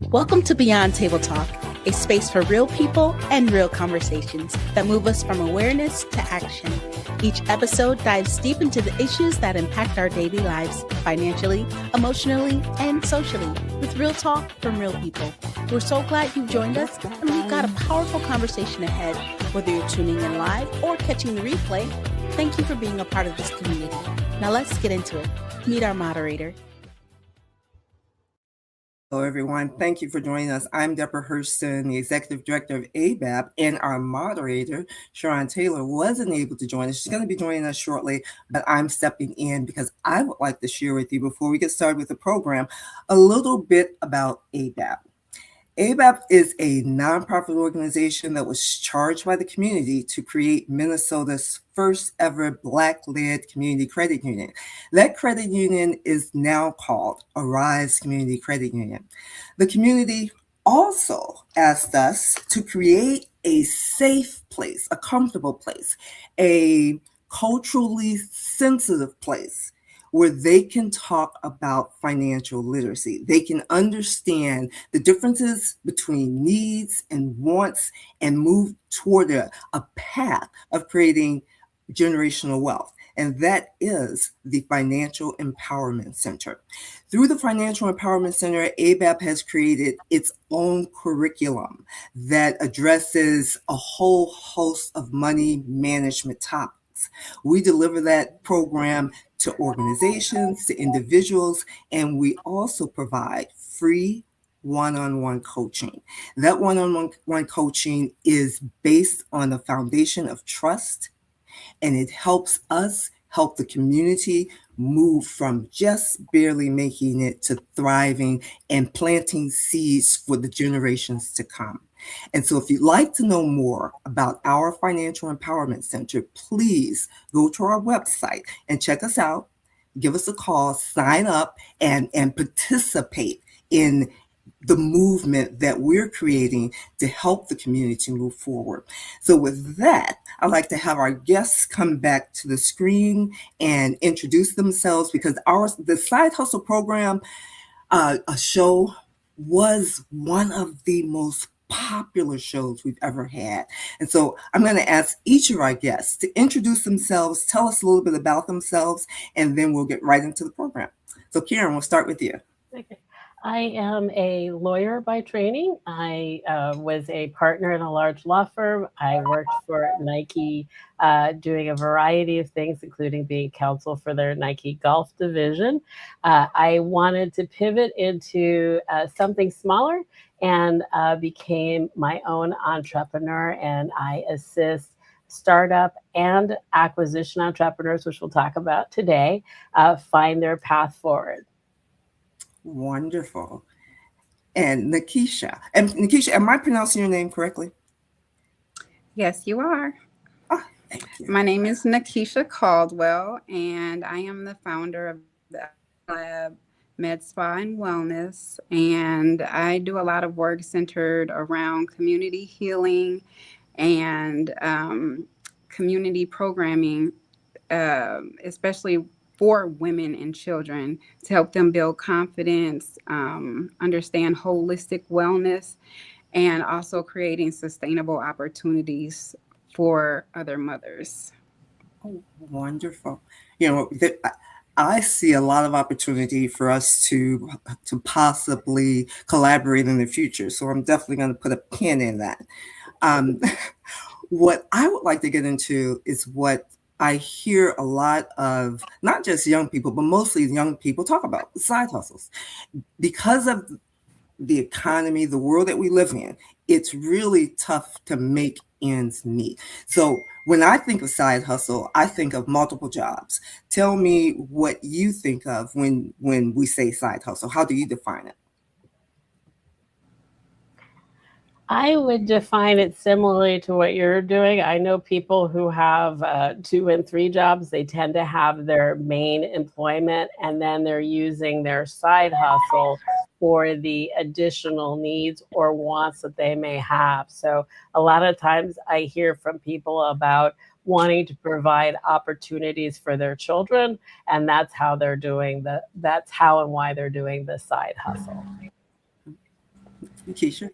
Welcome to Beyond Table Talk, a space for real people and real conversations that move us from awareness to action. Each episode dives deep into the issues that impact our daily lives, financially, emotionally, and socially, with real talk from real people. We're so glad you've joined us, and we've got a powerful conversation ahead. Whether you're tuning in live or catching the replay, thank you for being a part of this community. Now let's get into it. Meet our moderator. Hello, everyone. Thank you for joining us. I'm Deborah Hurston, the Executive Director of ABAP, and our moderator, Sharon Taylor, wasn't able to join us. She's going to be joining us shortly, but I'm stepping in because I would like to share with you, before we get started with the program, a little bit about ABAP. ABAP is a nonprofit organization that was charged by the community to create Minnesota's first ever Black-led community credit union. That credit union is now called Arise Community Credit Union. The community also asked us to create a safe place, a comfortable place, a culturally sensitive place where they can talk about financial literacy. They can understand the differences between needs and wants and move toward a path of creating generational wealth. And that is the Financial Empowerment Center. Through the Financial Empowerment Center, ABAP has created its own curriculum that addresses a whole host of money management topics. We deliver that program to organizations, to individuals, and we also provide free one-on-one coaching. That one-on-one coaching is based on a foundation of trust, and it helps us help the community move from just barely making it to thriving and planting seeds for the generations to come. And so if you'd like to know more about our Financial Empowerment Center, please go to our website and check us out, give us a call, sign up, and participate in the movement that we're creating to help the community move forward. So with that, I'd like to have our guests come back to the screen and introduce themselves, because the Side Hustle program, a show, was one of the most popular shows we've ever had. And so I'm going to ask each of our guests to introduce themselves, tell us a little bit about themselves, and then we'll get right into the program. So Karen, we'll start with you. Okay. I am a lawyer by training. I was a partner in a large law firm. I worked for Nike doing a variety of things, including being counsel for their Nike golf division. I wanted to pivot into something smaller and became my own entrepreneur, and I assist startup and acquisition entrepreneurs, which we'll talk about today, find their path forward. Wonderful. And Nikisha. And Nikisha, am I pronouncing your name correctly? Yes, you are. Oh, thank you. My name is Nikisha Caldwell, and I am the founder of the Lab Med Spa and Wellness. And I do a lot of work centered around community healing and community programming, especially for women and children, to help them build confidence, understand holistic wellness, and also creating sustainable opportunities for other mothers. Oh, wonderful. I see a lot of opportunity for us to possibly collaborate in the future. So I'm definitely going to put a pin in that. What I would like to get into is what I hear a lot of, not just young people, but mostly young people talk about side hustles. Because of the economy, the world that we live in, it's really tough to make ends meet. So when I think of side hustle, I think of multiple jobs. Tell me what you think of when we say side hustle. How do you define it? I would define it similarly to what you're doing. I know people who have 2 and 3 jobs. They tend to have their main employment, and then they're using their side hustle for the additional needs or wants that they may have. So a lot of times I hear from people about wanting to provide opportunities for their children, and that's how and why they're doing the side hustle. Keisha?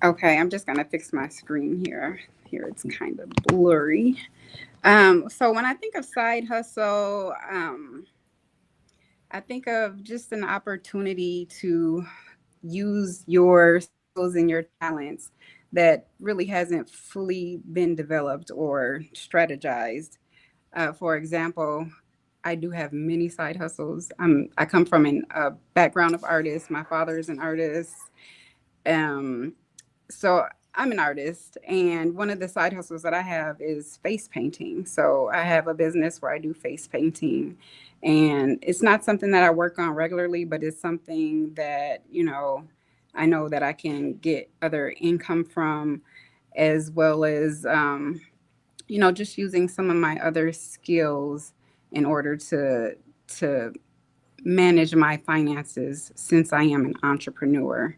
Okay, I'm just gonna fix my screen here. Here it's kind of blurry. So when I think of side hustle, I think of just an opportunity to use your skills and your talents that really hasn't fully been developed or strategized. For example, I do have many side hustles. I come from a background of artists. My father is an artist. Um, so I'm an artist, and one of the side hustles that I have is face painting. So I have a business where I do face painting, and it's not something that I work on regularly, but it's something that, I know that I can get other income from, as well as, just using some of my other skills in order to manage my finances since I am an entrepreneur.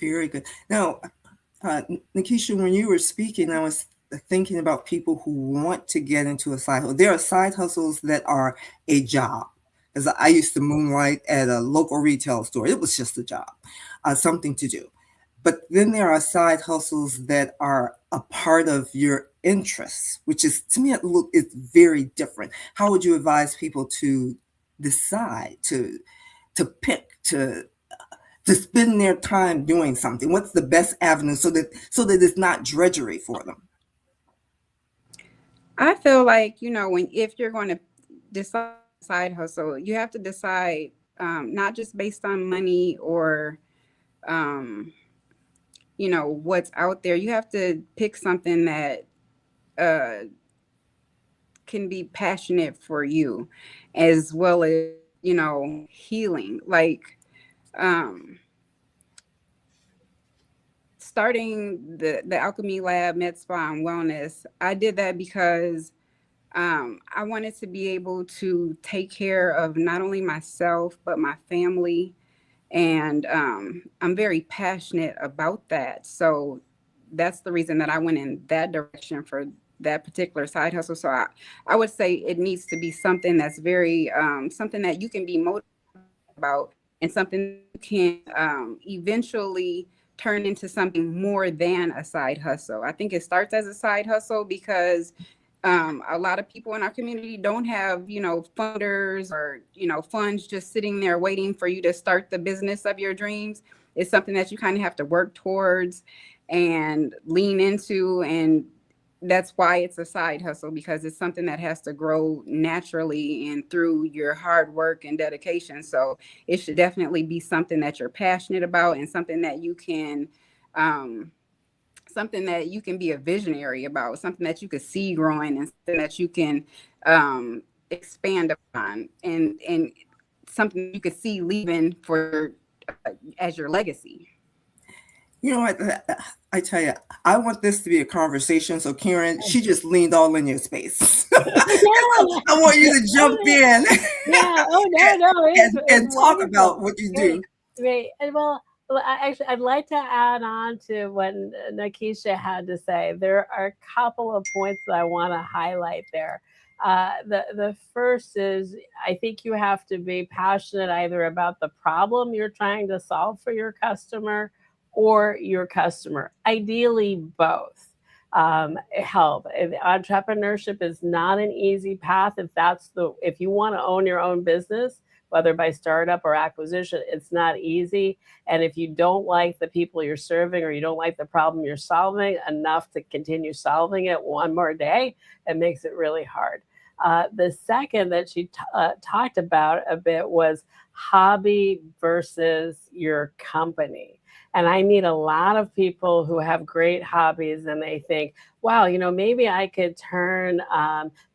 Very good. Now, Nikisha, when you were speaking, I was thinking about people who want to get into a side hustle. There are side hustles that are a job. As I used to moonlight at a local retail store, it was just a job, something to do. But then there are side hustles that are a part of your interests, which is, to me, it's very different. How would you advise people to decide, to pick, to spend their time doing something? What's the best avenue so that it's not drudgery for them? I feel like, if you're going to decide side hustle, you have to decide, not just based on money or, um, what's out there. You have to pick something that uh, can be passionate for you, as well as, healing. Like, um, starting the Alchemy Lab, Med Spa and Wellness, I did that because I wanted to be able to take care of not only myself, but my family. And I'm very passionate about that. So that's the reason that I went in that direction for that particular side hustle. So I would say it needs to be something that's very, something that you can be motivated about, and something you can eventually turn into something more than a side hustle. I think it starts as a side hustle because a lot of people in our community don't have, funders or, funds just sitting there waiting for you to start the business of your dreams. It's something that you kind of have to work towards and lean into. And that's why it's a side hustle, because it's something that has to grow naturally and through your hard work and dedication. So it should definitely be something that you're passionate about, and something that you can, be a visionary about, something that you could see growing, and something that you can expand upon, and something you could see leaving for as your legacy. You know what? I tell you, I want this to be a conversation. So, Karen, she just leaned all in your space. No. I want you to jump in. Yeah. Oh no. and talk wonderful. about what you do. Great. And well, I'd like to add on to what Nikisha had to say. There are a couple of points that I want to highlight there. The first is, I think you have to be passionate either about the problem you're trying to solve for your customer or your customer. Ideally, both. Help. Entrepreneurship is not an easy path. If you want to own your own business, whether by startup or acquisition, it's not easy. And if you don't like the people you're serving, or you don't like the problem you're solving enough to continue solving it one more day, it makes it really hard. The second that she talked about a bit was hobby versus your company. And I meet a lot of people who have great hobbies, and they think, wow, maybe I could turn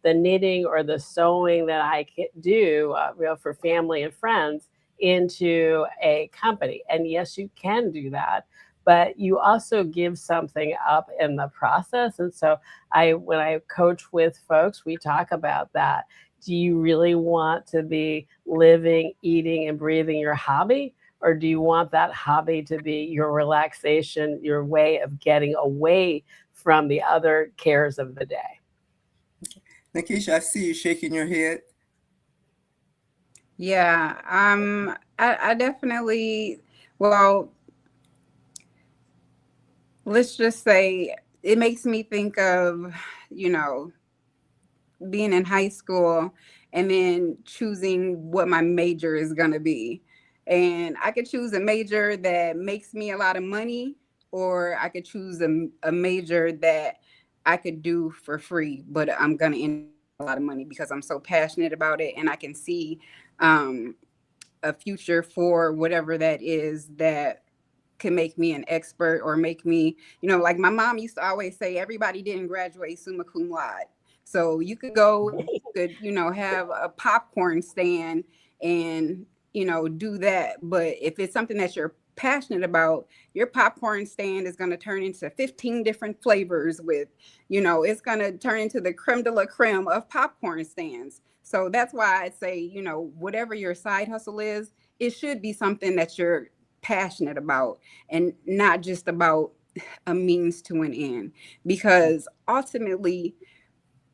the knitting or the sewing that I do for family and friends into a company. And yes, you can do that, but you also give something up in the process. And so when I coach with folks, we talk about that. Do you really want to be living, eating, and breathing your hobby? Or do you want that hobby to be your relaxation, your way of getting away from the other cares of the day? Nikisha, I see you shaking your head. Yeah, I definitely, well, let's just say it makes me think of, you know, being in high school and then choosing what my major is going to be. And I could choose a major that makes me a lot of money, or I could choose a major that I could do for free, but I'm going to end up making a lot of money because I'm so passionate about it and I can see um, a future for whatever that is that can make me an expert or make me, like my mom used to always say, everybody didn't graduate summa cum laude. So you could go and you could, have a popcorn stand and, do that. But if it's something that you're passionate about, your popcorn stand is going to turn into 15 different flavors with, it's going to turn into the creme de la creme of popcorn stands. So that's why I say, whatever your side hustle is, it should be something that you're passionate about and not just about a means to an end. Because ultimately,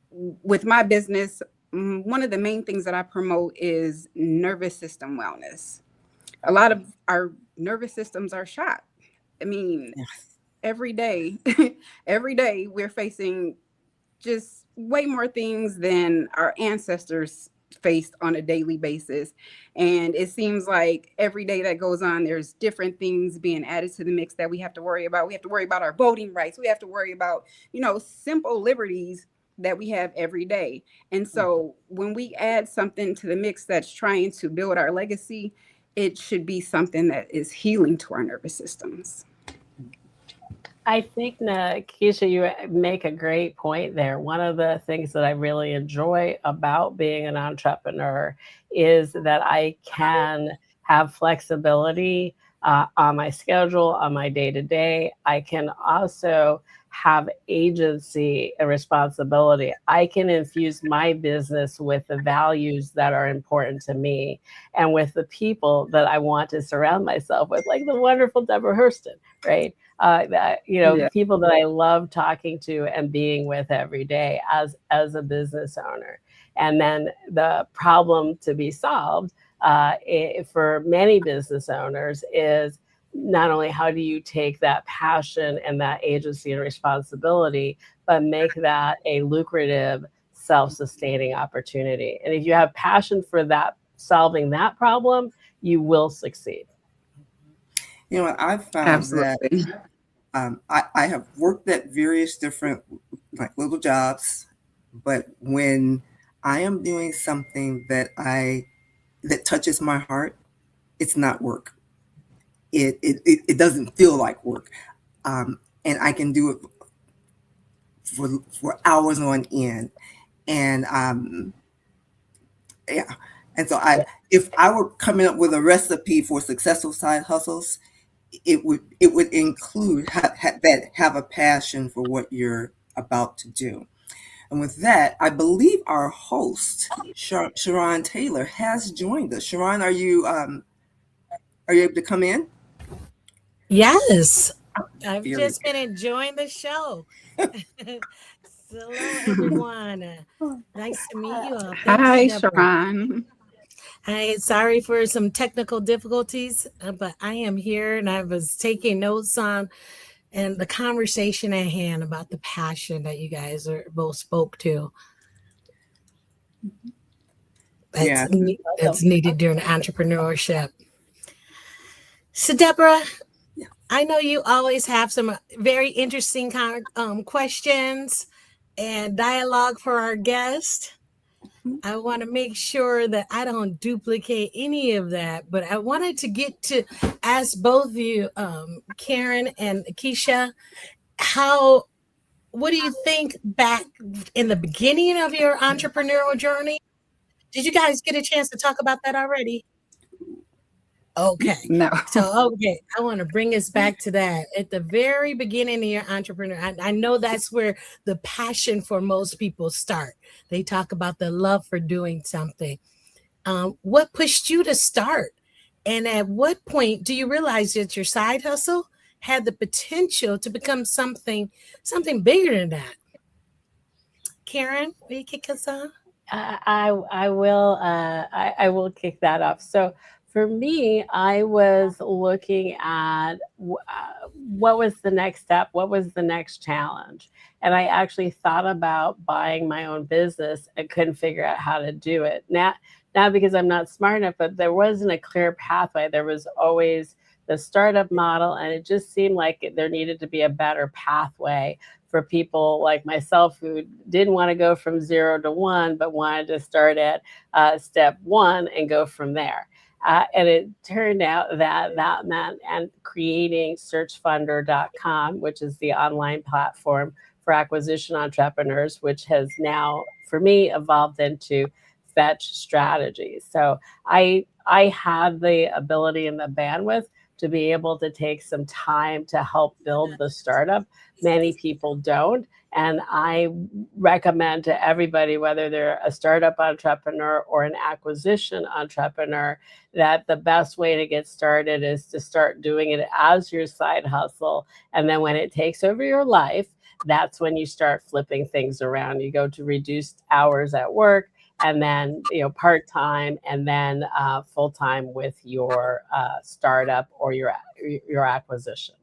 with my business, one of the main things that I promote is nervous system wellness. A lot of our nervous systems are shot. I mean, every day, every day we're facing just way more things than our ancestors faced on a daily basis. And it seems like every day that goes on, there's different things being added to the mix that we have to worry about. We have to worry about our voting rights. We have to worry about, simple liberties that we have every day. And so when we add something to the mix that's trying to build our legacy, it should be something that is healing to our nervous systems. I think, Keisha, you make a great point there. One of the things that I really enjoy about being an entrepreneur is that I can have flexibility on my schedule, on my day to day. I can also have agency and responsibility. I can infuse my business with the values that are important to me and with the people that I want to surround myself with, like the wonderful Deborah Hurston, right? Yeah. People that I love talking to and being with every day as a business owner. And then the problem to be solved for many business owners is not only how do you take that passion and that agency and responsibility, but make that a lucrative, self-sustaining opportunity. And if you have passion for that, solving that problem, you will succeed. You know what? I've found that Absolutely. I have worked at various different like little jobs, but when I am doing something that touches my heart, it's not work. It doesn't feel like work, and I can do it for hours on end. And yeah, and so if I were coming up with a recipe for successful side hustles, it would include have a passion for what you're about to do. And with that, I believe our host, Sharon Taylor, has joined us. Sharon, are you able to come in? Yes, I've Very just been enjoying the show. Hello, everyone. Nice to meet you all. Thanks, Hi, Deborah. Sharon. Sorry for some technical difficulties, but I am here and I was taking notes on and the conversation at hand about the passion that you guys are both spoke to. That's Yeah. that's needed during entrepreneurship. So, Deborah, Yeah. I know you always have some very interesting questions and dialogue for our guest. I want to make sure that I don't duplicate any of that, but I wanted to get to ask both of you, Karen and Keisha, how, what do you think back in the beginning of your entrepreneurial journey? Did you guys get a chance to talk about that already? Okay. No. So, okay, I want to bring us back to that. At the very beginning of your entrepreneur, I know that's where the passion for most people start. They talk about the love for doing something. What pushed you to start? And at what point do you realize that your side hustle had the potential to become something bigger than that? Karen, will you kick us off? I will I will kick that off. So for me, I was looking at what was the next step, what was the next challenge, and I actually thought about buying my own business and couldn't figure out how to do it. Not because I'm not smart enough, but there wasn't a clear pathway. There was always the startup model, and it just seemed like there needed to be a better pathway for people like myself who didn't want to go from 0 to 1, but wanted to start at step 1 and go from there. And it turned out that that meant and creating searchfunder.com, which is the online platform for acquisition entrepreneurs, which has now, for me, evolved into Fetch Strategies. So I have the ability and the bandwidth to be able to take some time to help build the startup. Many people don't. And I recommend to everybody, whether they're a startup entrepreneur or an acquisition entrepreneur, that the best way to get started is to start doing it as your side hustle. And then when it takes over your life, that's when you start flipping things around. You go to reduced hours at work, and then part-time, and then full-time with your startup or your acquisition.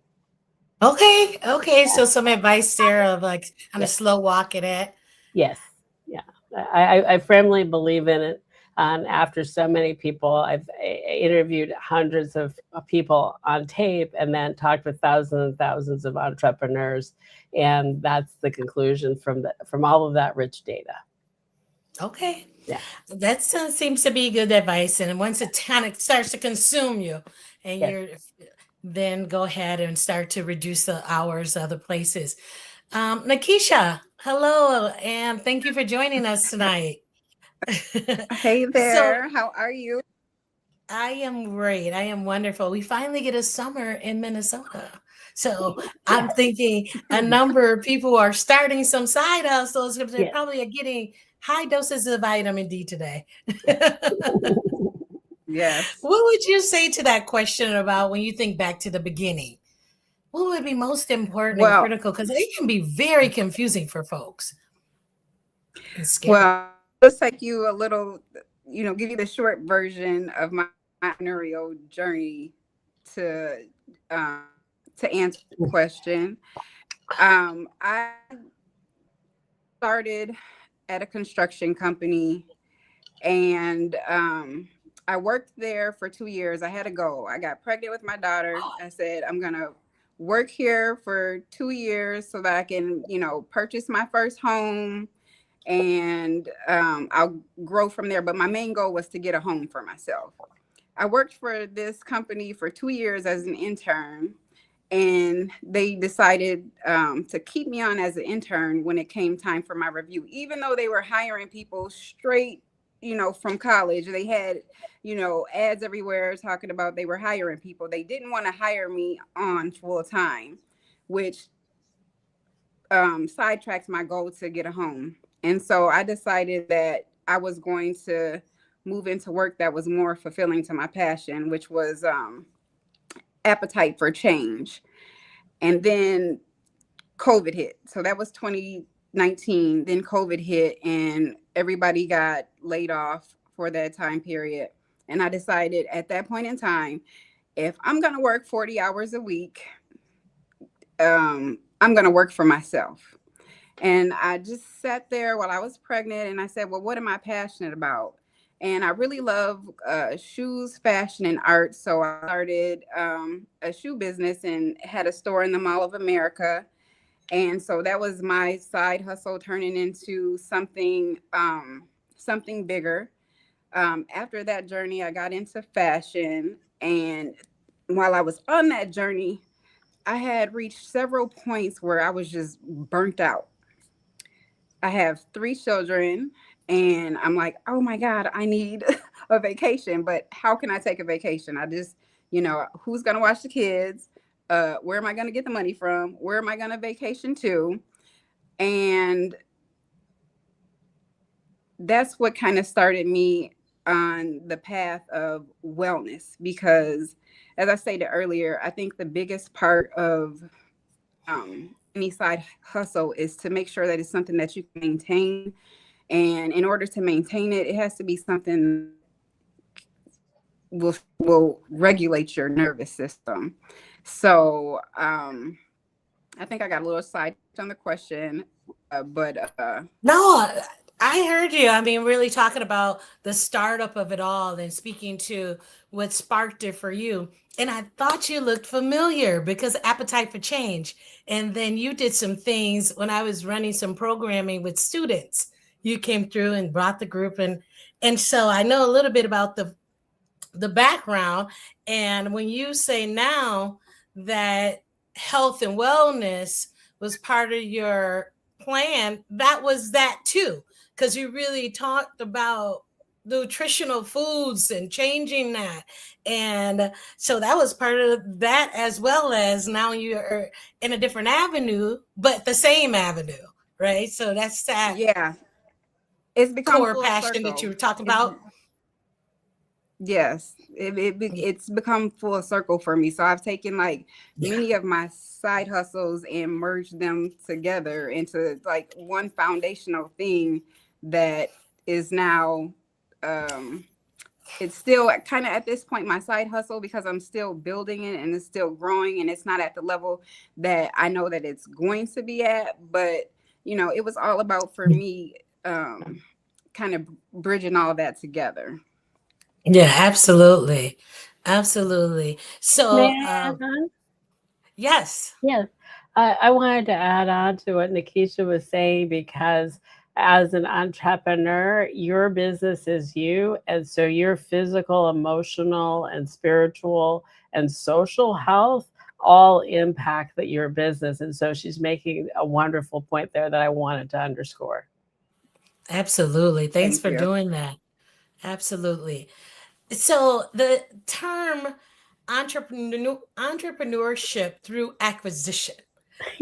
Okay. So some advice there of like kind of slow walk it. Yes. Yeah. I firmly believe in it. And after so many people, I've interviewed hundreds of people on tape and then talked with thousands and thousands of entrepreneurs. And that's the conclusion from all of that rich data. Okay. Yeah. That seems to be good advice. And once it kind of starts to consume you and then go ahead and start to reduce the hours other places. Nakisha, hello, and thank you for joining us tonight. Hey there, how are you? I am great. I am wonderful. We finally get a summer in Minnesota. So I'm thinking a number of people are starting some side hustles because they probably are getting high doses of vitamin D today. Yes. What would you say to that question about when you think back to the beginning? What would be most important and critical? Because it can be very confusing for folks. Well, let's take you a little, give you the short version of my entrepreneurial journey to answer the question. I started at a construction company, and I worked there for 2 years. I had a goal. I got pregnant with my daughter. I said, I'm going to work here for 2 years so that I can, purchase my first home, and I'll grow from there. But my main goal was to get a home for myself. I worked for this company for 2 years as an intern, and they decided to keep me on as an intern when it came time for my review, even though they were hiring people straight from college. They had, ads everywhere talking about they were hiring people. They didn't want to hire me on full time, which sidetracks my goal to get a home. And so I decided that I was going to move into work that was more fulfilling to my passion, which was appetite for change. And then COVID hit. So that was 2019. Then COVID hit and everybody got laid off for that time period. And I decided at that point in time, if I'm going to work 40 hours a week, I'm going to work for myself. And I just sat there while I was pregnant and I said, well, what am I passionate about? And I really love shoes, fashion, and art. So I started a shoe business and had a store in the Mall of America. And so that was my side hustle turning into something bigger. After that journey, I got into fashion. And while I was on that journey, I had reached several points where I was just burnt out. I have 3 children. And I'm like, oh my God, I need a vacation. But how can I take a vacation? I just, who's going to watch the kids? Where am I going to get the money from? Where am I going to vacation to? And that's what kind of started me on the path of wellness. Because as I stated earlier, I think the biggest part of any side hustle is to make sure that it's something that you can maintain And in order to maintain it, it has to be something will regulate your nervous system. So I think I got a little side on the question, but No, I heard you. I mean, really talking about the startup of it all and speaking to what sparked it for you. And I thought you looked familiar because appetite for change. And then you did some things when I was running some programming with students. You came through and brought the group, and so I know a little bit about the background. And when you say now that health and wellness was part of your plan, that was that too, because you really talked about nutritional foods and changing that. And so that was part of that, as well as now you're in a different avenue, but the same avenue, right? So that's that yeah, it's become core full passion that you circle. were talking It's about. Yes, Yeah. it's become full circle for me. So I've taken like many of my side hustles and merged them together into like one foundational thing that is now um it's still kind of at this point my side hustle because I'm still building it and it's still growing and it's not at the level that I know that it's going to be at. But you know, it was all about for me kind of bridging all that together. Yeah, absolutely. Absolutely. May So, I add on? yes. Yes. I wanted to add on to what Nikisha was saying because as an entrepreneur, your business is you. And so your physical, emotional, and spiritual and social health all impact your business. And so she's making a wonderful point there that I wanted to underscore. Absolutely. Thanks Thank for you. doing that. Absolutely. So the term entrepreneurship through acquisition.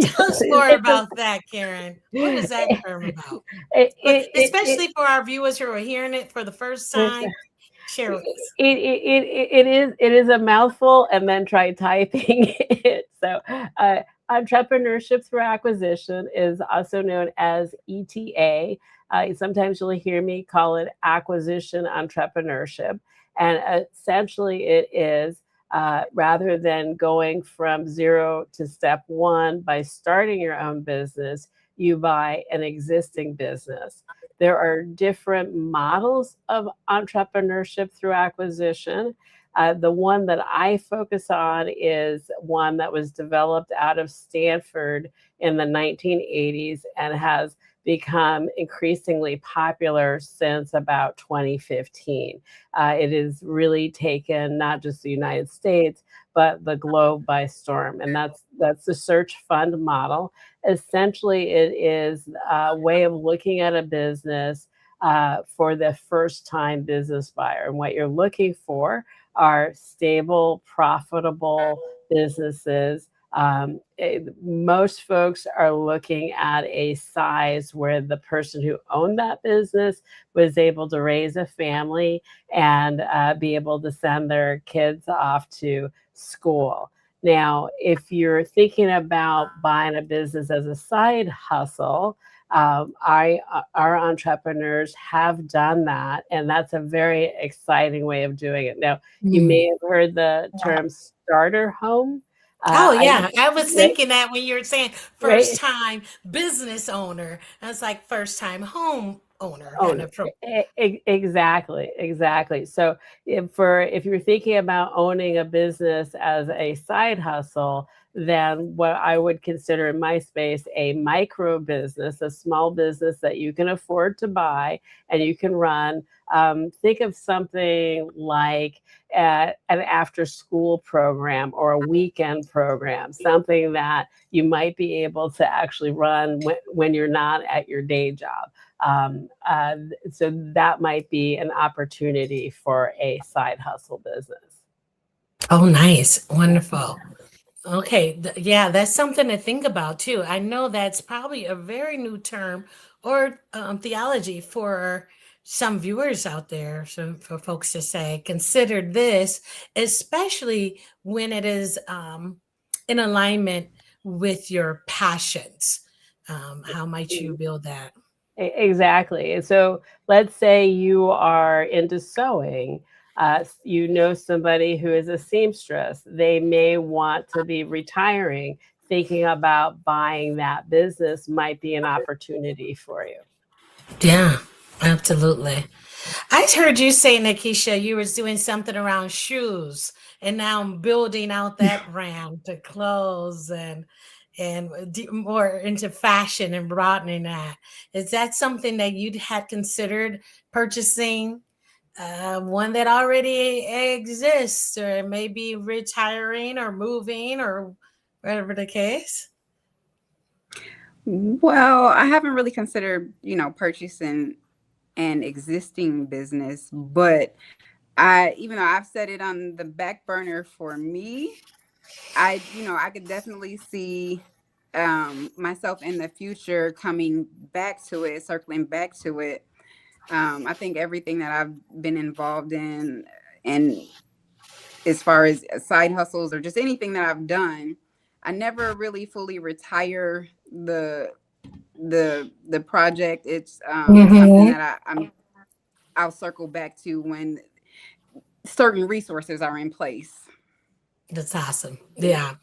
Tell Yes, us more it's a, about that, Karen. What is that term about? it, But it, it, it, especially for our viewers who are hearing it for the first time, share with us. it is a mouthful and then try typing it. So entrepreneurship through acquisition is also known as ETA. Sometimes you'll hear me call it acquisition entrepreneurship. And essentially it is rather than going from zero to step one by starting your own business, you buy an existing business. There are different models of entrepreneurship through acquisition. The one that I focus on is one that was developed out of Stanford in the 1980s and has become increasingly popular since about 2015. It has really taken not just the United States, but the globe by storm. And that's the search fund model. Essentially, it is a way of looking at a business for the first time business buyer. And what you're looking for are stable, profitable businesses. Most folks are looking at a size where the person who owned that business was able to raise a family and be able to send their kids off to school. Now, if you're thinking about buying a business as a side hustle, our entrepreneurs have done that, and that's a very exciting way of doing it. Now, you may have heard the term starter home. Oh I yeah, I was right, thinking that when you were saying right, first time business owner, I was like first time home owner kind owner. of pro. Exactly. So if you're thinking about owning a business as a side hustle, then what I would consider in my space a micro business, a small business that you can afford to buy and you can run. Think of something like an after school program or a weekend program, something that you might be able to actually run when you're not at your day job. So that might be an opportunity for a side hustle business. Oh, nice, wonderful. Okay, yeah, that's something to think about too. I know that's probably a very new term or theology for some viewers out there. So for folks to say, consider this, especially when it is in alignment with your passions. How might you build that? Exactly. And so let's say you are into sewing. You know somebody who is a seamstress. They may want to be retiring. Thinking about buying that business might be an opportunity for you. Yeah, absolutely. I heard you say, Nikisha, you was doing something around shoes, and now I'm building out that brand to clothes and more into fashion and broadening that. Is that something that you had considered purchasing? One that already exists, or maybe retiring or moving or whatever the case? Well, I haven't really considered, purchasing an existing business, but even though I've set it on the back burner for me, I could definitely see myself in the future coming back to it, circling back to it. I think everything that I've been involved in, and as far as side hustles or just anything that I've done, I never really fully retire the project. It's something Mm-hmm. that I'll circle back to when certain resources are in place. That's awesome. Yeah.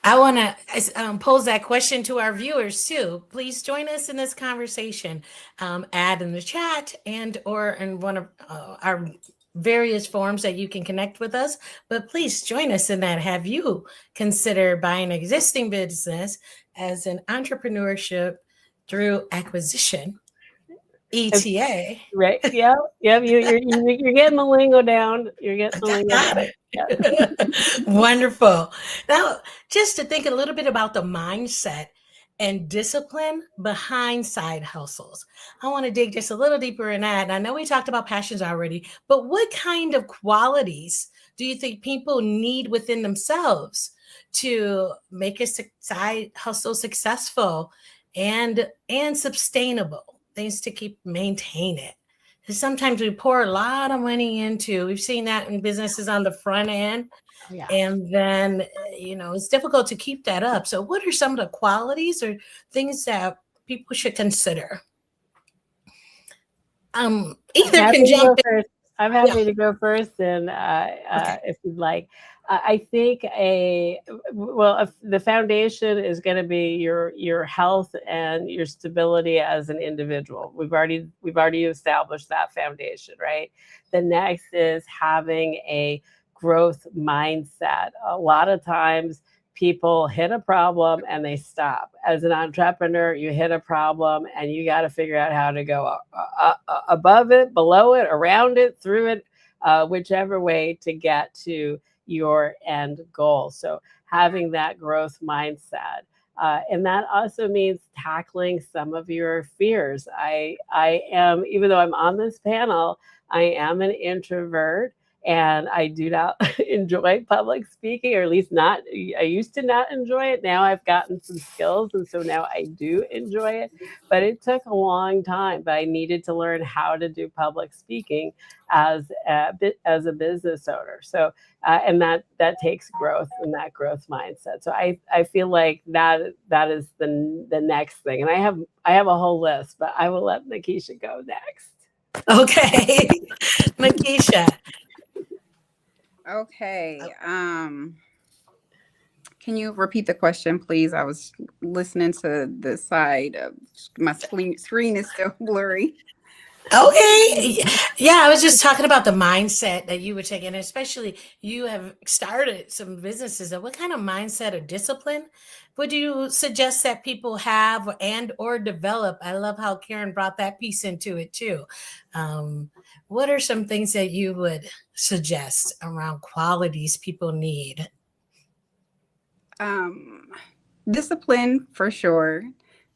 I want to pose that question to our viewers too. Please join us in this conversation. Add in the chat and or in one of our various forms that you can connect with us. But please join us in that. Have you considered buying an existing business as an entrepreneurship through acquisition, ETA? Right. Yep. Yep. You're getting the lingo down. You're getting the lingo Got down. it. Yeah. Wonderful. Now, just to think a little bit about the mindset and discipline behind side hustles, I want to dig just a little deeper in that. And I know we talked about passions already, but what kind of qualities do you think people need within themselves to make a side hustle successful and sustainable? Things to keep maintain it. Sometimes we pour a lot of money into, we've seen that in businesses on the front end, Oh, yeah. and then it's difficult to keep that up. So what are some of the qualities or things that people should consider? Either Happy can to jump go in. first. I'm Yeah. happy to go first, and Okay. if you'd like, I think the foundation is going to be your health and your stability as an individual. We've already established that foundation, right? The next is having a growth mindset. A lot of times people hit a problem and they stop. As an entrepreneur, you hit a problem and you got to figure out how to go above it, below it, around it, through it, whichever way to get to your end goal. So having that growth mindset. And that also means tackling some of your fears. I am, even though I'm on this panel, I am an introvert and I do not enjoy public speaking, or at least not. I used to not enjoy it. Now I've gotten some skills, and so now I do enjoy it. But it took a long time. But I needed to learn how to do public speaking as a business owner. So and that takes growth and that growth mindset. So I feel like that is the next thing. And I have a whole list, but I will let Nikisha go next. Okay. Makisha. Okay. Can you repeat the question, please? I was listening to the side of my screen is still blurry. Okay. Yeah, I was just talking about the mindset that you would take, and especially you have started some businesses. And what kind of mindset or discipline would you suggest that people have and or develop? I love how Karen brought that piece into it too. What are some things that you would suggest around qualities people need? Um, Discipline for sure.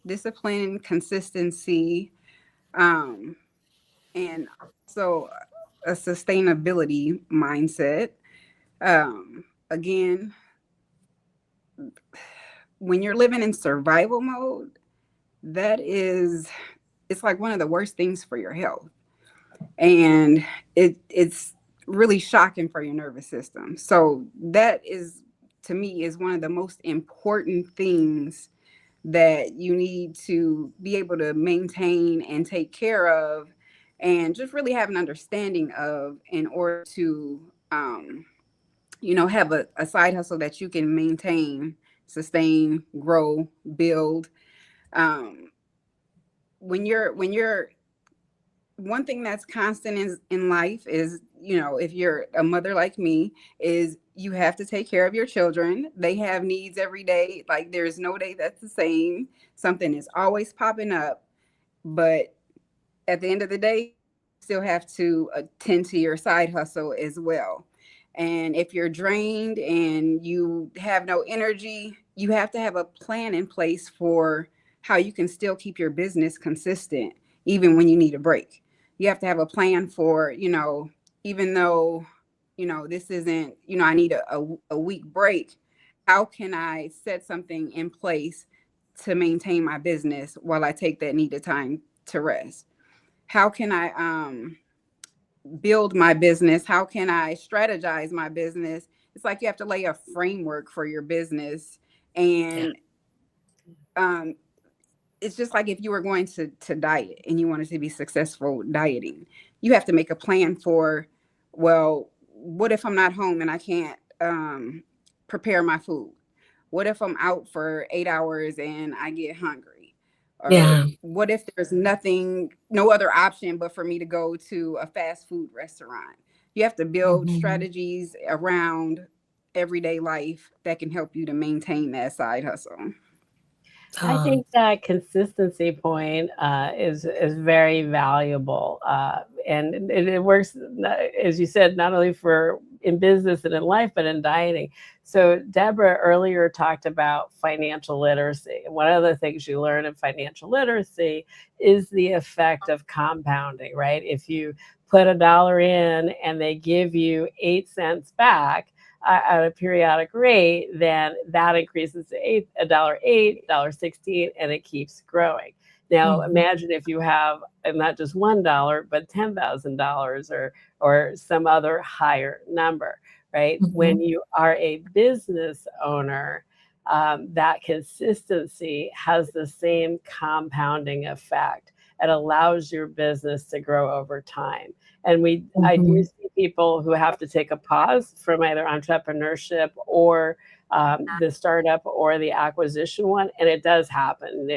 Discipline, consistency, um, and also a sustainability mindset. Again, when you're living in survival mode, it's like one of the worst things for your health. And it's really shocking for your nervous system. So that is, to me, is one of the most important things that you need to be able to maintain and take care of, and just really have an understanding of, in order to have a side hustle that you can maintain, sustain, grow, build. um, when you're one thing that's constant in life is, if you're a mother like me, is you have to take care of your children. They have needs every day. Like, there's no day that's the same. Something is always popping up. But at the end of the day, still have to attend to your side hustle as well. And if you're drained and you have no energy, you have to have a plan in place for how you can still keep your business consistent, even when you need a break. You have to have a plan for, even though, this isn't, I need a week break. How can I set something in place to maintain my business while I take that needed time to rest? How can I build my business? How can I strategize my business? It's like you have to lay a framework for your business. And it's just like if you were going to diet and you wanted to be successful dieting, you have to make a plan for, well, what if I'm not home and I can't prepare my food? What if I'm out for 8 hours and I get hungry? Or Yeah. what if there's no other option but for me to go to a fast food restaurant? You have to build strategies around everyday life that can help you to maintain that side hustle. I think that consistency point is very valuable, and it works, as you said, not only for in business and in life, but in dieting. So Deborah earlier talked about financial literacy. One of the things you learn in financial literacy is the effect of compounding, right? If you put $1 in and they give you 8 cents back at a periodic rate, then that increases to $1.08, $1.16, and it keeps growing. Now, imagine if you have not just $1, but $10,000 or some other higher number, right? When you are a business owner, that consistency has the same compounding effect. It allows your business to grow over time. And I do see people who have to take a pause from either entrepreneurship or the startup or the acquisition one. And it does happen.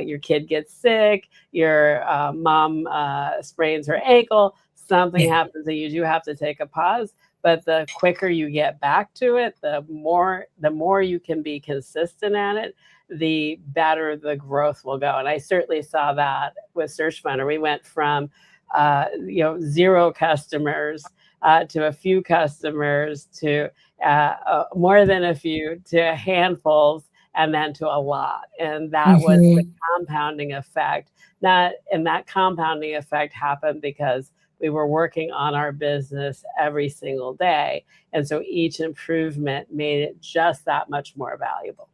Your kid gets sick, your mom sprains her ankle, something happens that you do have to take a pause. But the quicker you get back to it, the more you can be consistent at it, the better the growth will go. And I certainly saw that with Search Funder. We went from 0 customers to a few customers to more than a few to handfuls, and then to a lot. And that was the compounding effect. And that compounding effect happened because we were working on our business every single day. And so each improvement made it just that much more valuable.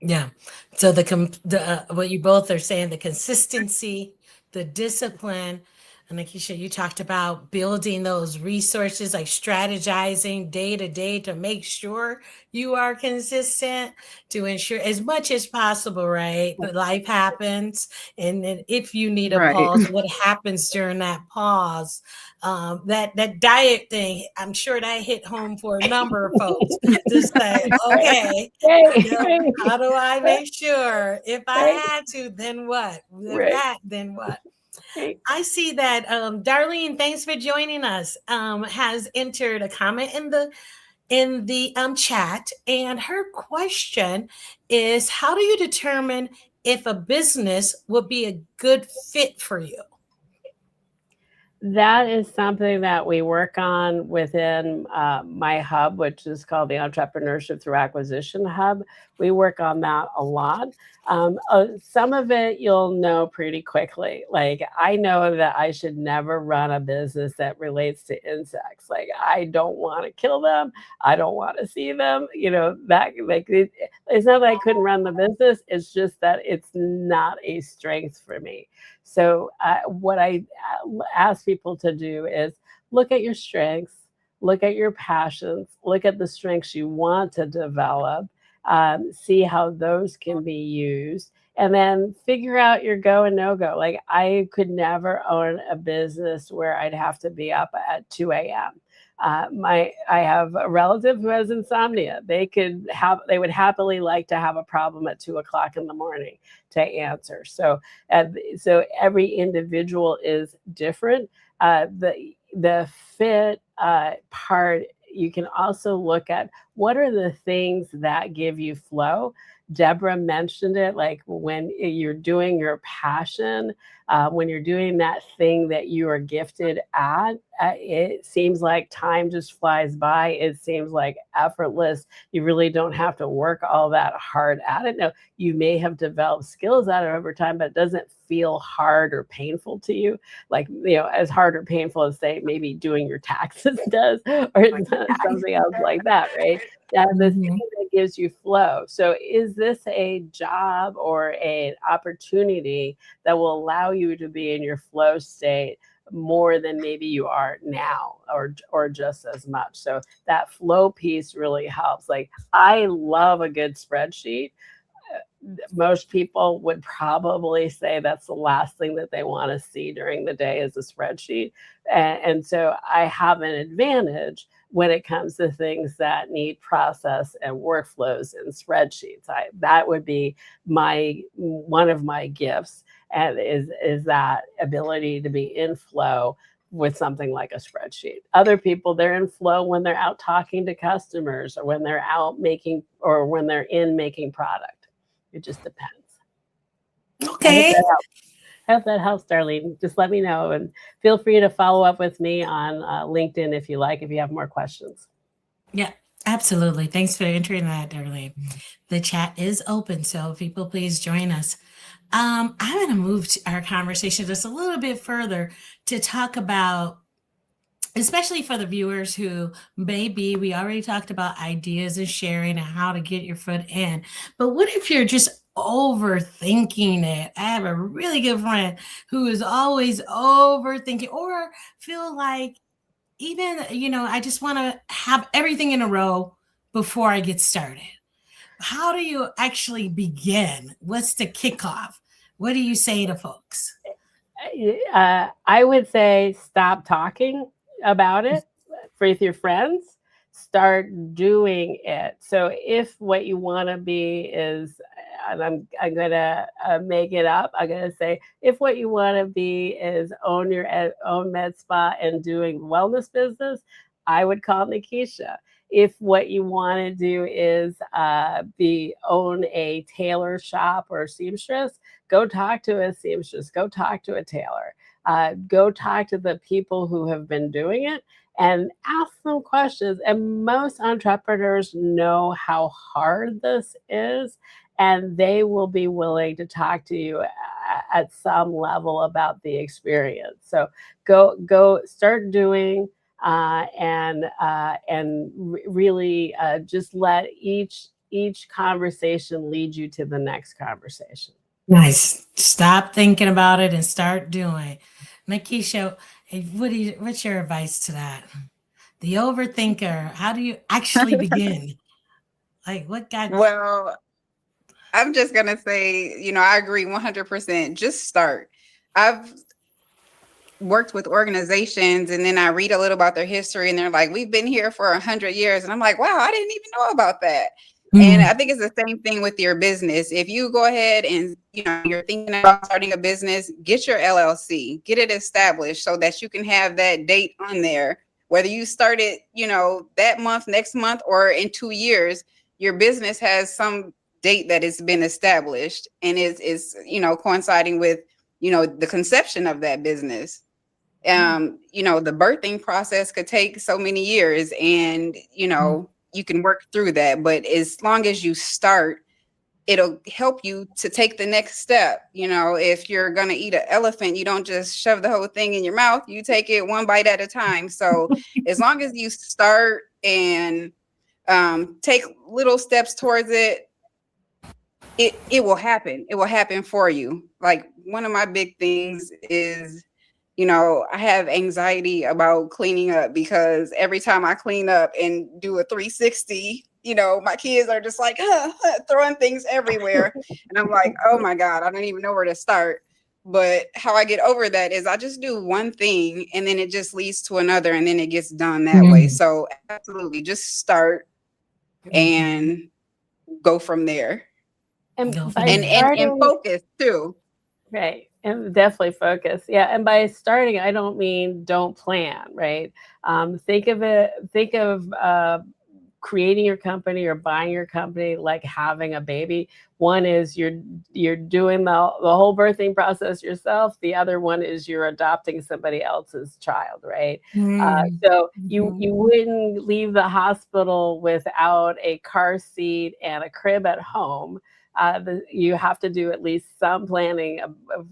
Yeah. So what you both are saying, the consistency, the discipline, and like you talked about building those resources, like strategizing day to day to make sure you are consistent, to ensure as much as possible, right? That life happens. And then if you need a pause, what happens during that pause? That diet thing, I'm sure that hit home for a number of folks. Just say, okay, how do I make sure? If I had to, then what? If that, then what? I see that Darlene, thanks for joining us, has entered a comment in the chat, and her question is, how do you determine if a business would be a good fit for you? That is something that we work on within my hub, which is called the Entrepreneurship Through Acquisition Hub. We work on that a lot. Some of it you'll know pretty quickly. Like, I know that I should never run a business that relates to insects. Like, I don't want to kill them. I don't want to see them. It's not that I couldn't run the business. It's just that it's not a strength for me. So what I ask people to do is look at your strengths, look at your passions, look at the strengths you want to develop, see how those can be used, and then figure out your go and no go. Like, I could never own a business where I'd have to be up at 2 a.m. I have a relative who has insomnia. They would happily like to have a problem at 2 o'clock in the morning to answer. So every individual is different. The fit part, you can also look at what are the things that give you flow. Deborah mentioned it, like when you're doing your passion, when you're doing that thing that you are gifted at, it seems like time just flies by. It seems like effortless. You really don't have to work all that hard at it. Now, you may have developed skills at it over time, but it doesn't feel hard or painful to you, like, as hard or painful as, say, maybe doing your taxes does, or something else like that, right? The thing that gives you flow. So is this a job or an opportunity that will allow you to be in your flow state more than maybe you are now, or just as much? So that flow piece really helps. Like, I love a good spreadsheet. Most people would probably say that's the last thing that they want to see during the day is a spreadsheet. And so I have an advantage when it comes to things that need process and workflows and spreadsheets. That would be one of my gifts, and is that ability to be in flow with something like a spreadsheet. Other people, they're in flow when they're out talking to customers, or when they're out making, or when they're in making product. It just depends. Okay. I hope that helps, Darlene. Just let me know, and feel free to follow up with me on LinkedIn if you like, if you have more questions. Yeah, absolutely. Thanks for entering that, Darlene. The chat is open, so people please join us. I'm going to move our conversation just a little bit further to talk about, especially for the viewers who maybe, we already talked about ideas and sharing and how to get your foot in, but what if you're just overthinking it? I have a really good friend who is always overthinking, or feel like, even, I just want to have everything in a row before I get started. How do you actually begin? What's the kickoff? What do you say to folks? I would say stop talking about it with your friends. Start doing it. So if what you want to be is, and I'm gonna make it up, I'm gonna say, if what you want to be is own your own med spa and doing wellness business, I would call Nikisha. If what you want to do is own a tailor shop or seamstress, go talk to a seamstress, go talk to a tailor, go talk to the people who have been doing it and ask them questions. And most entrepreneurs know how hard this is, and they will be willing to talk to you at some level about the experience. So go start doing, and really just let each conversation lead you to the next conversation. Nice. Stop thinking about it and start doing. Nikisha, what's your advice to that? The overthinker, how do you actually begin? Like, what got... Well, I'm just going to say, I agree 100%. Just start. I've worked with organizations, and then I read a little about their history, and they're like, we've been here for 100 years. And I'm like, wow, I didn't even know about that. And I think it's the same thing with your business. If you go ahead and, you're thinking about starting a business, get your LLC, get it established so that you can have that date on there. Whether you start it, that month, next month, or in 2 years, your business has some date that it's been established, and is coinciding with, the conception of that business. The birthing process could take so many years, and, you can work through that. But as long as you start, it'll help you to take the next step. If you're going to eat an elephant, you don't just shove the whole thing in your mouth. You take it one bite at a time. So as long as you start and take little steps towards it, it will happen. It will happen for you. Like, one of my big things is I have anxiety about cleaning up because every time I clean up and do a 360, my kids are just like throwing things everywhere. And I'm like, oh my God, I don't even know where to start. But how I get over that is I just do one thing and then it just leads to another and then it gets done that way. So absolutely just start and go from there. And Go from by And there. and, and starting, focus too. right, and definitely focus. Yeah, and by starting, I don't mean don't plan, right? Think of creating your company or buying your company like having a baby. One is you're doing the whole birthing process yourself. The other one is you're adopting somebody else's child, right? So you wouldn't leave the hospital without a car seat and a crib at home. You have to do at least some planning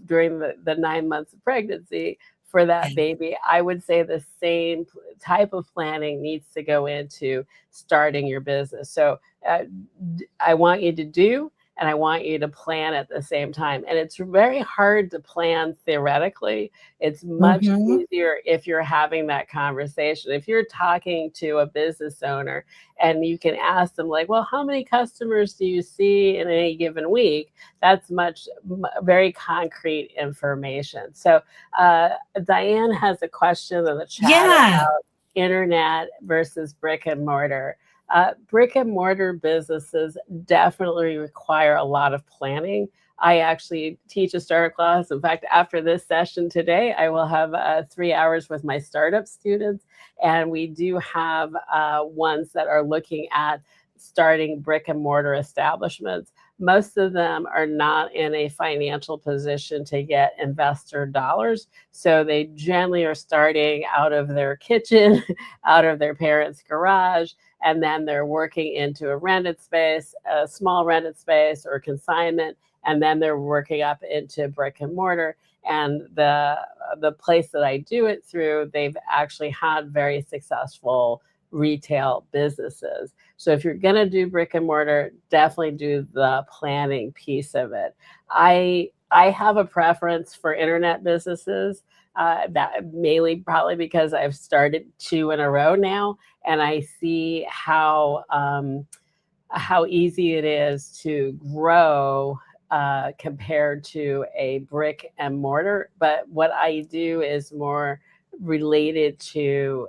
during the 9 months of pregnancy for that baby. I would say the same type of planning needs to go into starting your business. So I want you to do, and I want you to plan at the same time. And it's very hard to plan theoretically. It's much easier if you're having that conversation. If you're talking to a business owner and you can ask them like, well, how many customers do you see in any given week? That's very concrete information. So Diane has a question in the chat Yeah. about internet versus brick and mortar. Brick and mortar businesses definitely require a lot of planning. I actually teach a startup class. In fact, after this session today, I will have 3 hours with my startup students. And we do have ones that are looking at starting brick and mortar establishments. Most of them are not in a financial position to get investor dollars. So they generally are starting out of their kitchen, out of their parents' garage, and then they're working into a rented space, a small rented space or consignment, and then they're working up into brick and mortar. And the place that I do it through, they've actually had very successful retail businesses. So if you're going to do brick and mortar, definitely do the planning piece of it. I have a preference for internet businesses. That mainly probably because I've started 2 in a row now, and I see how easy it is to grow compared to a brick and mortar. But what I do is more related to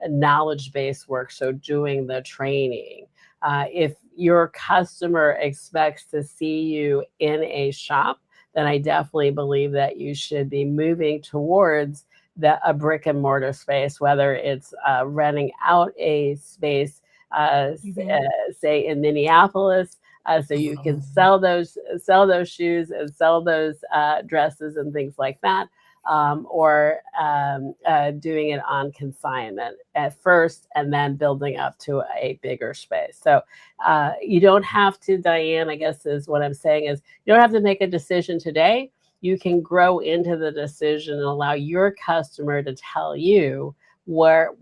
knowledge-based work, so doing the training. If your customer expects to see you in a shop, then I definitely believe that you should be moving towards a brick and mortar space, whether it's renting out a space, say in Minneapolis, so you can sell those shoes and sell those dresses and things like that, or doing it on consignment at first and then building up to a bigger space. So you don't have to, Diane, I guess is what I'm saying is you don't have to make a decision today. You can grow into the decision and allow your customer to tell you where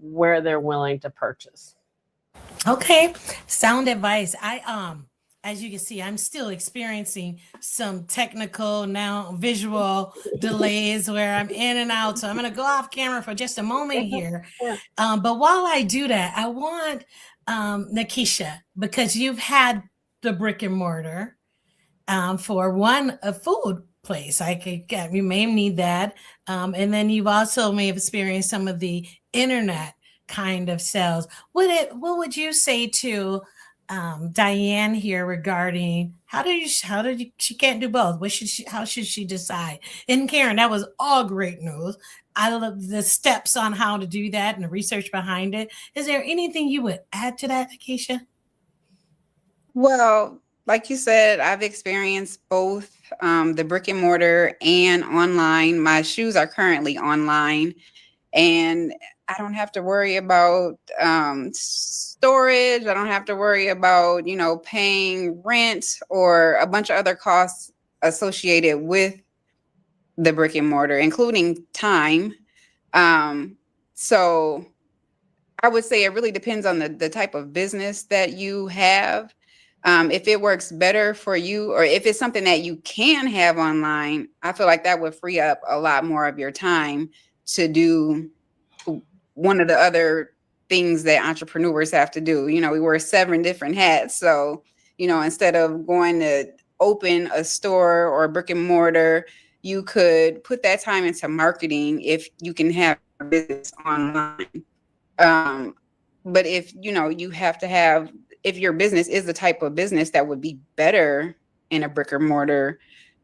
they're willing to purchase. Okay, sound advice. As you can see, I'm still experiencing some technical now visual delays where I'm in and out. So I'm going to go off camera for just a moment here. But while I do that, I want Nakisha, because you've had the brick and mortar for a food place. We may need that. And then you've also may have experienced some of the internet kind of sales. What would you say to Diane here regarding she can't do both? How should she decide? And Karen, that was all great news. I love the steps on how to do that and the research behind it. Is there anything you would add to that, Keisha? Well, like you said, I've experienced both the brick and mortar and online. My shoes are currently online, and I don't have to worry about storage. I don't have to worry about, paying rent or a bunch of other costs associated with the brick and mortar, including time. So I would say it really depends on the type of business that you have. If it works better for you, or if it's something that you can have online, I feel like that would free up a lot more of your time to do one of the other things that entrepreneurs have to do. You know, we wear 7 different hats. So, you know, instead of going to open a store or a brick and mortar, you could put that time into marketing if you can have a business online. Um, but if, you know, you have to have, if your business is the type of business that would be better in a brick or mortar,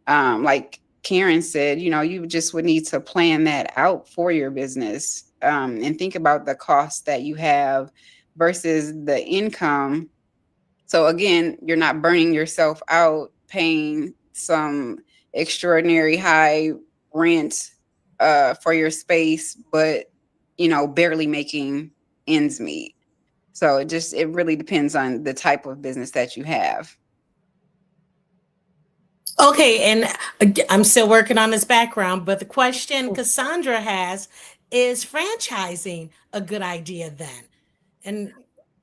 like Karen said, you know, you just would need to plan that out for your business, and think about the cost that you have versus the income. So again, you're not burning yourself out paying some extraordinary high rent for your space, but you know, barely making ends meet. So it really depends on the type of business that you have. Okay, and I'm still working on this background, but the question Cassandra has is franchising a good idea then? And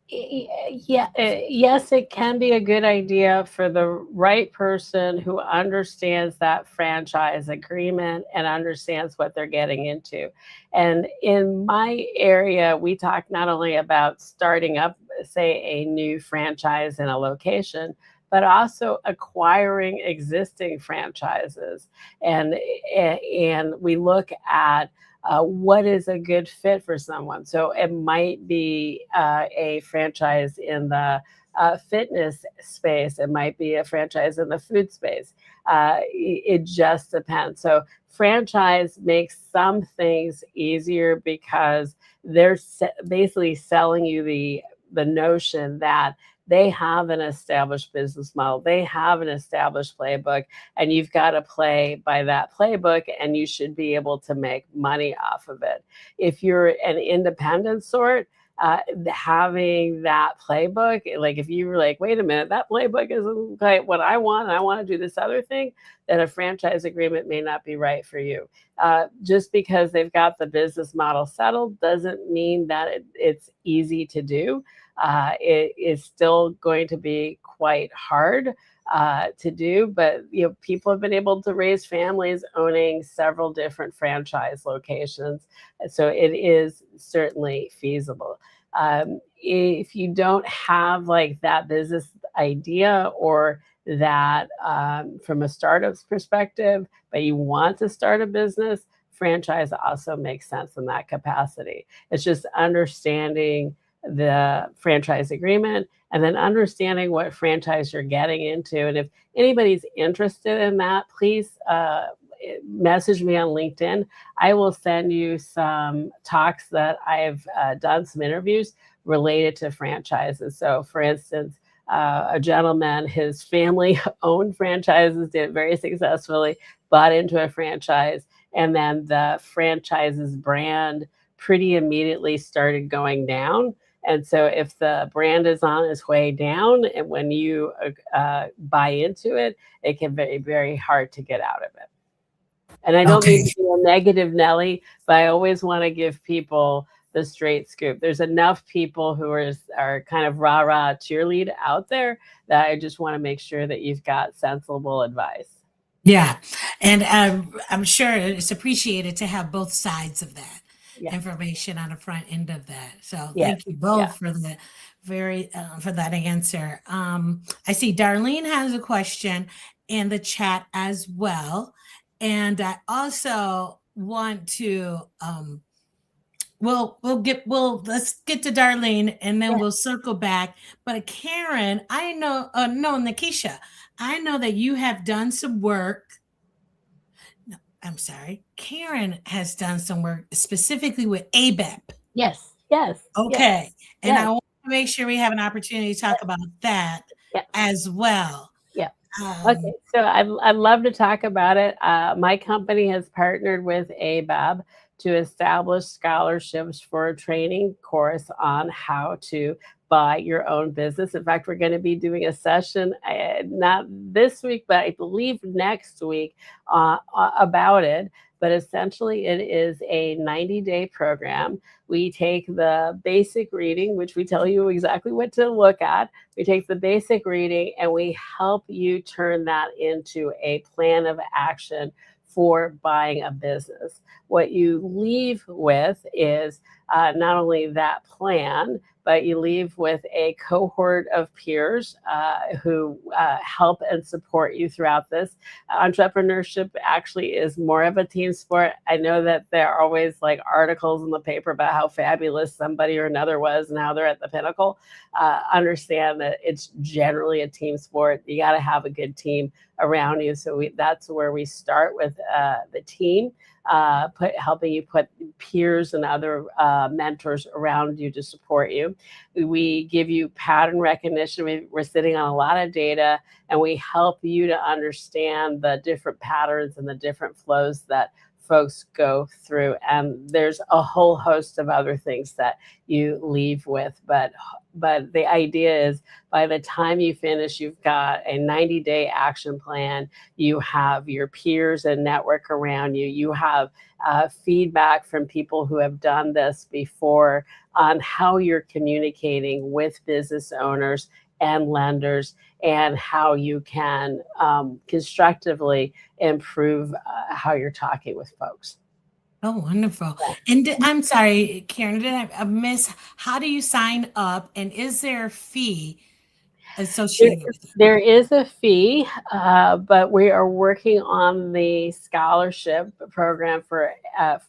Yeah, yes, it can be a good idea for the right person who understands that franchise agreement and understands what they're getting into. And in my area, we talk not only about starting up, say, a new franchise in a location, but also acquiring existing franchises. And we look at what is a good fit for someone. So it might be a franchise in the fitness space. It might be a franchise in the food space. It just depends. So franchise makes some things easier because they're basically selling you the notion that they have an established business model. They have an established playbook, and you've got to play by that playbook, and you should be able to make money off of it. If you're an independent sort, having that playbook, like if you were like, wait a minute, that playbook isn't quite what I want, and I want to do this other thing, then a franchise agreement may not be right for you. Just because they've got the business model settled doesn't mean that it's easy to do. It is still going to be quite hard to do, but you know, people have been able to raise families owning several different franchise locations, so it is certainly feasible. If you don't have like that business idea or that from a startup's perspective, but you want to start a business, franchise also makes sense in that capacity. It's just understanding the franchise agreement and then understanding what franchise you're getting into. And if anybody's interested in that, please message me on LinkedIn. I will send you some talks that I've done, some interviews related to franchises. So for instance, a gentleman, his family owned franchises, did it very successfully, bought into a franchise, and then the franchise's brand pretty immediately started going down. And so if the brand is on its way down, and when you buy into it, it can be very, very hard to get out of it. And I don't mean to be a negative Nelly, but I always want to give people the straight scoop. There's enough people who are kind of rah-rah cheerlead out there that I just want to make sure that you've got sensible advice. yeah, and I'm sure it's appreciated to have both sides of that information on the front end of that. So thank you both for the for that answer. I see Darlene has a question in the chat as well, and I also want to let's get to Darlene and then we'll circle back. But Karen, I know no, Nikisha, I know that you have done some work. No, I'm sorry. Karen has done some work specifically with ABEP. Yes. Okay. And I want to make sure we have an opportunity to talk about that as well. Yeah. Okay. So I'd love to talk about it. My company has partnered with ABEP to establish scholarships for a training course on how to buy your own business. In fact, we're going to be doing a session, not this week, but I believe next week about it. but essentially it is a 90-day program. We take the basic reading, which we tell you exactly what to look at. We take the basic reading and we help you turn that into a plan of action for buying a business. What you leave with is not only that plan, but you leave with a cohort of peers who help and support you throughout this. Entrepreneurship actually is more of a team sport. I know that there are always like articles in the paper about how fabulous somebody or another was and how they're at the pinnacle. Understand that it's generally a team sport. You got to have a good team around you. So that's where we start with the team. Helping you put peers and other mentors around you to support you. We give you pattern recognition. We're sitting on a lot of data, and we help you to understand the different patterns and the different flows that folks go through. And there's a whole host of other things that you leave with. But the idea is by the time you finish, you've got a 90-day action plan. You have your peers and network around you. You have feedback from people who have done this before on how you're communicating with business owners and lenders, and how you can constructively improve how you're talking with folks. Oh, wonderful. And I'm sorry, Karen, did I miss, how do you sign up, and is there a fee associated with it? There is a fee, but we are working on the scholarship program for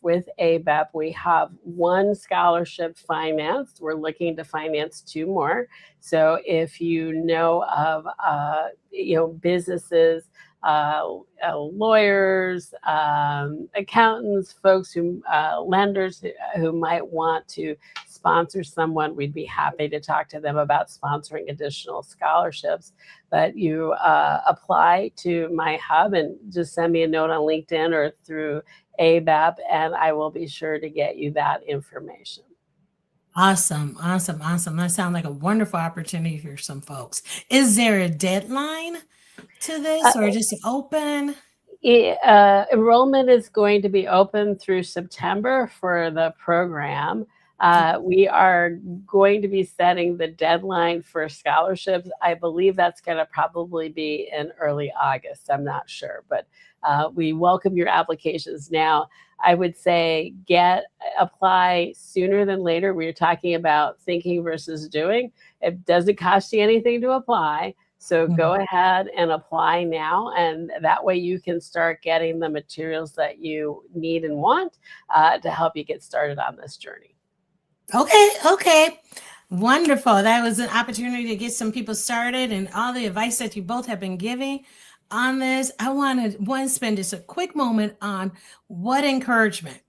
with ABEP. We have one scholarship financed. We're looking to finance 2 more. So if you know of businesses, lawyers, accountants, folks who lenders who might want to sponsor someone, we'd be happy to talk to them about sponsoring additional scholarships. But you apply to my hub and just send me a note on LinkedIn or through ABEP, and I will be sure to get you that information. Awesome. That sounds like a wonderful opportunity for some folks. Is there a deadline to this, or just open? Enrollment is going to be open through September for the program. We are going to be setting the deadline for scholarships. I believe that's going to probably be in early August. I'm not sure, but we welcome your applications now. I would say apply sooner than later. We're talking about thinking versus doing. It doesn't cost you anything to apply. So go ahead and apply now, and that way you can start getting the materials that you need and want to help you get started on this journey. Okay. Wonderful. That was an opportunity to get some people started, and all the advice that you both have been giving on this. I want to spend just a quick moment on what encouragement.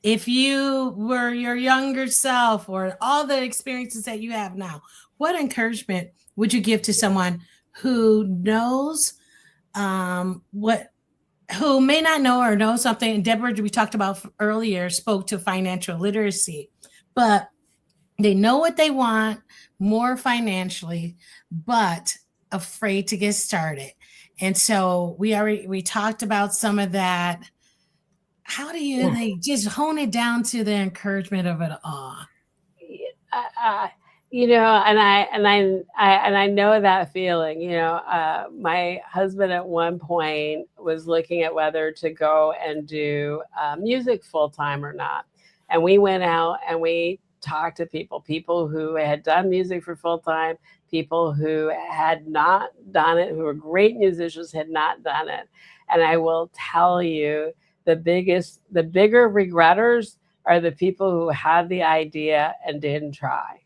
If you were your younger self or all the experiences that you have now, what encouragement would you give to someone who knows who may not know or know something? And Deborah, we talked about earlier, spoke to financial literacy, but they know what they want more financially, but afraid to get started. And so we talked about some of that. How do they just hone it down to the encouragement of it all? And I know that feeling. My husband at one point was looking at whether to go and do music full time or not. And we went out and we talked to people who had done music for full time, people who had not done it, who were great musicians, had not done it. And I will tell you, the bigger regretters are the people who had the idea and didn't try.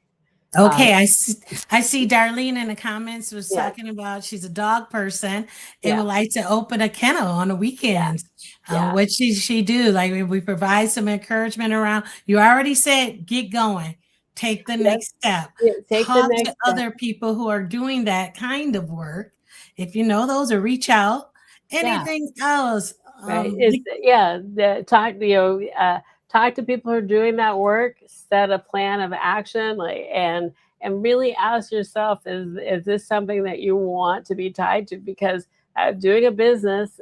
Okay, I see Darlene in the comments was talking about she's a dog person and would like to open a kennel on the weekends. What she do? Like, we provide some encouragement around. You already said get going, take the next step. Talk to other people who are doing that kind of work. If you know those, or reach out. Anything else? Right. Talk to people who are doing that work, set a plan of action, and really ask yourself, is this something that you want to be tied to? Because doing a business,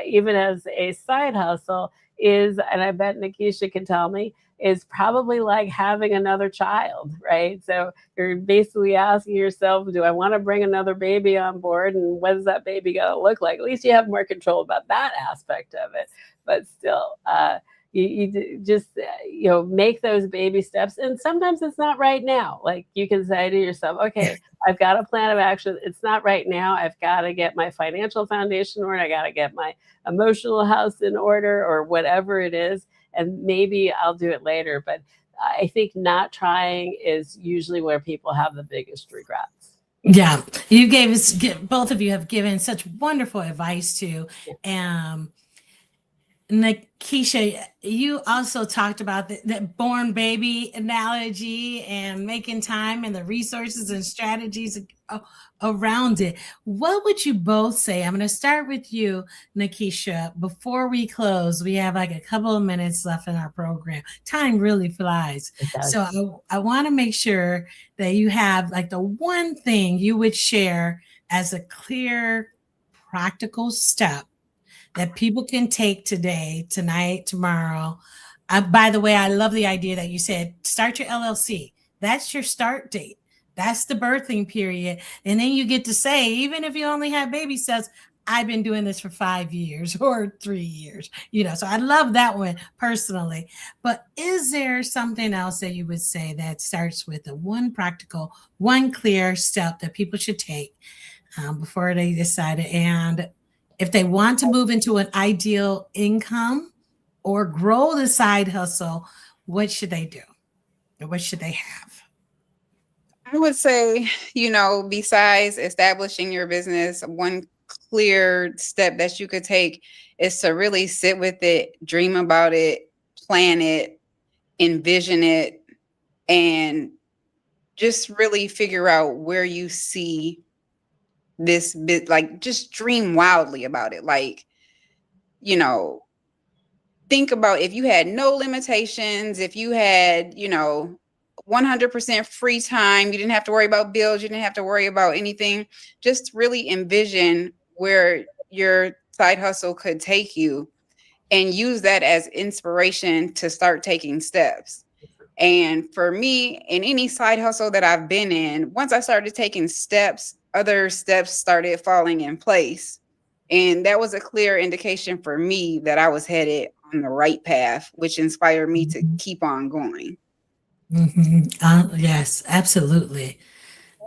even as a side hustle, is, and I bet Nikisha can tell me, is probably like having another child, right? So you're basically asking yourself, do I want to bring another baby on board? And what is that baby going to look like? At least you have more control about that aspect of it. But still, you just, make those baby steps. And sometimes it's not right now. Like you can say to yourself, okay, I've got a plan of action. It's not right now. I've got to get my financial foundation in order. I got to get my emotional house in order, or whatever it is. And maybe I'll do it later. But I think not trying is usually where people have the biggest regrets. Yeah, you both of you have given such wonderful advice to Nikisha, you also talked about the born baby analogy and making time and the resources and strategies around it. What would you both say? I'm going to start with you, Nikisha. Before we close, we have like a couple of minutes left in our program. Time really flies. So I want to make sure that you have like the one thing you would share as a clear, practical step that people can take today, tonight, tomorrow. By the way, I love the idea that you said, start your LLC. That's your start date. That's the birthing period. And then you get to say, even if you only have baby steps, I've been doing this for 5 years or 3 years, so I love that one personally. But is there something else that you would say that starts with a one practical, one clear step that people should take before they decide it? And if they want to move into an ideal income or grow the side hustle, what should they do? Or what should they have? I would say, besides establishing your business, one clear step that you could take is to really sit with it, dream about it, plan it, envision it, and just really figure out where you see this bit. Like, just dream wildly about it. Like, think about if you had no limitations, if you had, 100% free time, you didn't have to worry about bills, you didn't have to worry about anything. Just really envision where your side hustle could take you and use that as inspiration to start taking steps. And for me, in any side hustle that I've been in, once I started taking steps, other steps started falling in place. And that was a clear indication for me that I was headed on the right path, which inspired me to keep on going. Yes, absolutely.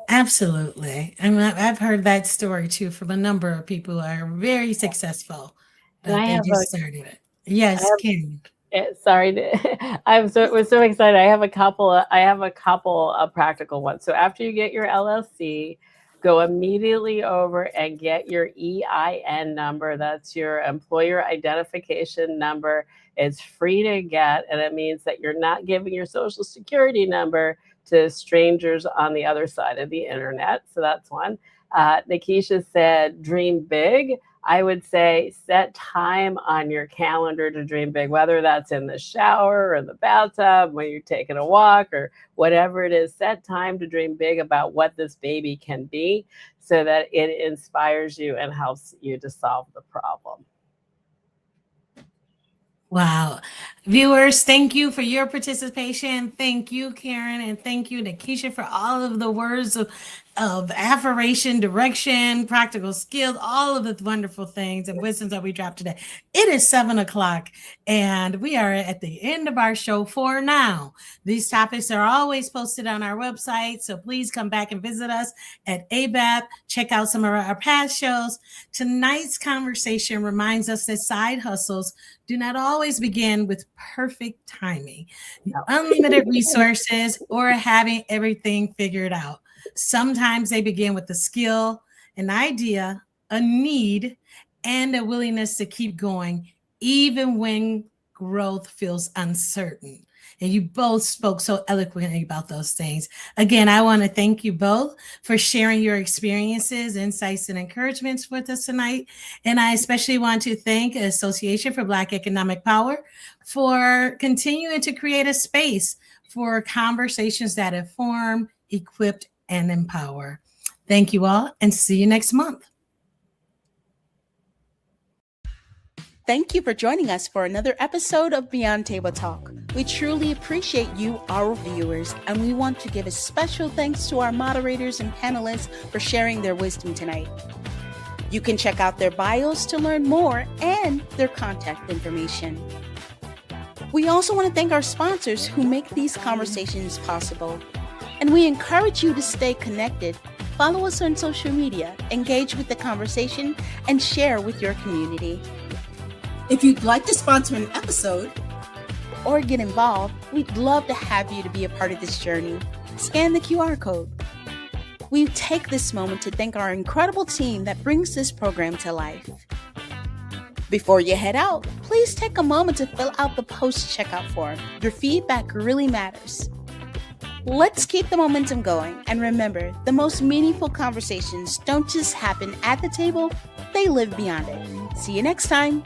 Absolutely. I mean, I've heard that story too from a number of people who are very successful, but they just started it. Yes, Kim. Sorry, was so excited. I have a couple of practical ones. So after you get your LLC, go immediately over and get your EIN number. That's your employer identification number. It's free to get, and it means that you're not giving your social security number to strangers on the other side of the internet. So that's one. Nikisha said, dream big. I would say set time on your calendar to dream big, whether that's in the shower or in the bathtub, when you're taking a walk or whatever it is. Set time to dream big about what this baby can be so that it inspires you and helps you to solve the problem. Wow. Viewers, thank you for your participation. Thank you, Karen, and thank you, Nikisha, for all of the words of affirmation, direction, practical skills, all of the wonderful things and wisdoms that we dropped today. It is 7:00 and we are at the end of our show for now. These topics are always posted on our website, so please come back and visit us at ABAP. Check out some of our past shows. Tonight's conversation reminds us that side hustles do not always begin with perfect timing, unlimited resources, or having everything figured out. Sometimes they begin with a skill, an idea, a need, and a willingness to keep going, even when growth feels uncertain. And you both spoke so eloquently about those things. Again, I want to thank you both for sharing your experiences, insights, and encouragements with us tonight. And I especially want to thank Association for Black Economic Power for continuing to create a space for conversations that inform, equip, and empower. Thank you all, and see you next month. Thank you for joining us for another episode of Beyond Table Talk. We truly appreciate you, our viewers, and we want to give a special thanks to our moderators and panelists for sharing their wisdom tonight. You can check out their bios to learn more and their contact information. We also want to thank our sponsors who make these conversations possible. And we encourage you to stay connected. Follow us on social media, engage with the conversation, and share with your community. If you'd like to sponsor an episode or get involved, we'd love to have you to be a part of this journey. Scan the QR code. We take this moment to thank our incredible team that brings this program to life. Before you head out, please take a moment to fill out the post-checkout form. Your feedback really matters. Let's keep the momentum going, and remember, the most meaningful conversations don't just happen at the table, they live beyond it. See you next time.